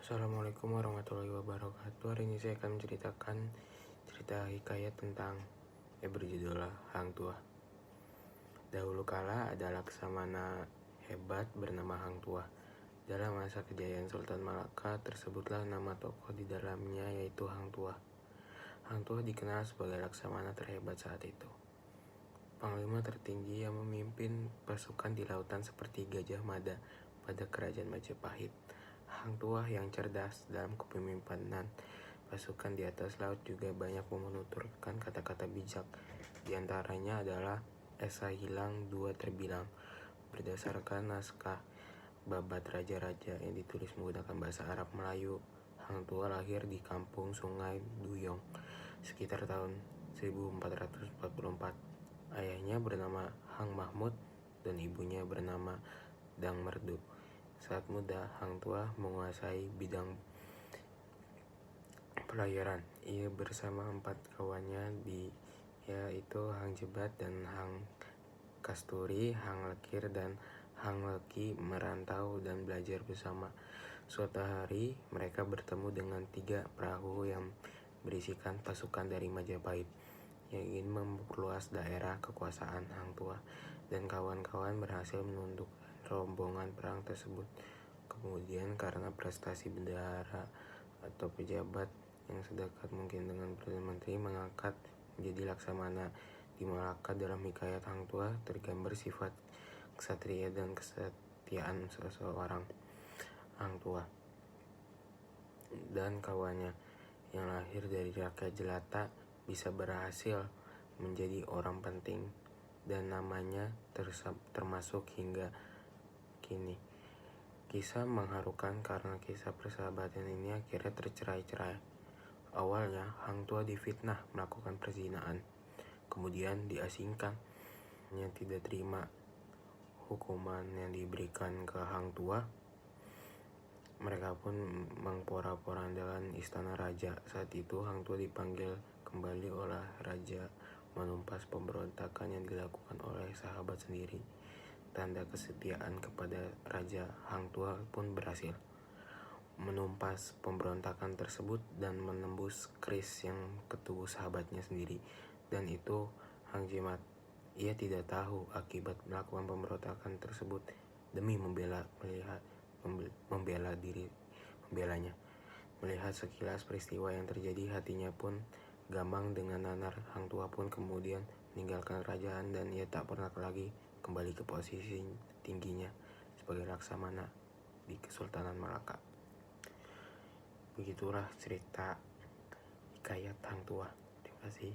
Assalamualaikum warahmatullahi wabarakatuh. Hari ini saya akan menceritakan cerita hikayat tentang berjudul Hang Tuah. Dahulu kala ada laksamana hebat bernama Hang Tuah. Dalam masa kejayaan Sultan Malaka tersebutlah nama tokoh di dalamnya, yaitu Hang Tuah. Hang Tuah dikenal sebagai laksamana terhebat saat itu. Panglima tertinggi yang memimpin pasukan di lautan seperti Gajah Mada pada kerajaan Majapahit. Hang Tuah yang cerdas dalam kepemimpinan pasukan di atas laut juga banyak menuturkan kata-kata bijak. Di antaranya adalah Esa hilang dua terbilang. Berdasarkan naskah Babat Raja-Raja yang ditulis menggunakan bahasa Arab Melayu, Hang Tuah lahir di kampung Sungai Duyong sekitar tahun 1444. Ayahnya bernama Hang Mahmud dan ibunya bernama Dang Merdu. Saat muda, Hang Tuah menguasai bidang pelayaran. Ia bersama 4 kawannya yaitu Hang Jebat dan Hang Kasturi, Hang Lekir dan Hang Leki merantau dan belajar bersama. Suatu hari mereka bertemu dengan 3 perahu yang berisikan pasukan dari Majapahit yang ingin memperluas daerah kekuasaan Hang Tuah, dan kawan-kawan berhasil menundukkan rombongan perang tersebut. Kemudian karena prestasi bendahara atau pejabat yang sedekat mungkin dengan Perdana Menteri mengangkat menjadi laksamana di Malaka, dalam hikayat Hang Tuah tergambar sifat kesatria dan kesetiaan seseorang. Hang Tuah dan kawannya yang lahir dari rakyat jelata bisa berhasil menjadi orang penting dan namanya termasuk hingga kini. Kisah mengharukan karena kisah persahabatan ini akhirnya tercerai-cerai. Awalnya Hang Tuah difitnah melakukan perzinaan, kemudian diasingkan. Yang tidak terima hukuman yang diberikan ke Hang Tuah, mereka pun mengporak-porandakan istana raja. Saat itu Hang Tuah dipanggil kembali oleh raja menumpas pemberontakan yang dilakukan oleh sahabat sendiri. Tanda kesetiaan kepada raja, Hang Tuah pun berhasil menumpas pemberontakan tersebut dan menembus keris yang ke tubuh sahabatnya sendiri, dan itu Hang Jemat. Ia tidak tahu akibat melakukan pemberontakan tersebut demi membelanya. Melihat sekilas peristiwa yang terjadi, hatinya pun gamang dengan nanar. Hang Tuah pun kemudian meninggalkan kerajaan dan ia tak pernah lagi kembali ke posisi tingginya sebagai laksamana di Kesultanan Malaka. Begitulah cerita hikayat Hang Tuah. Terima kasih.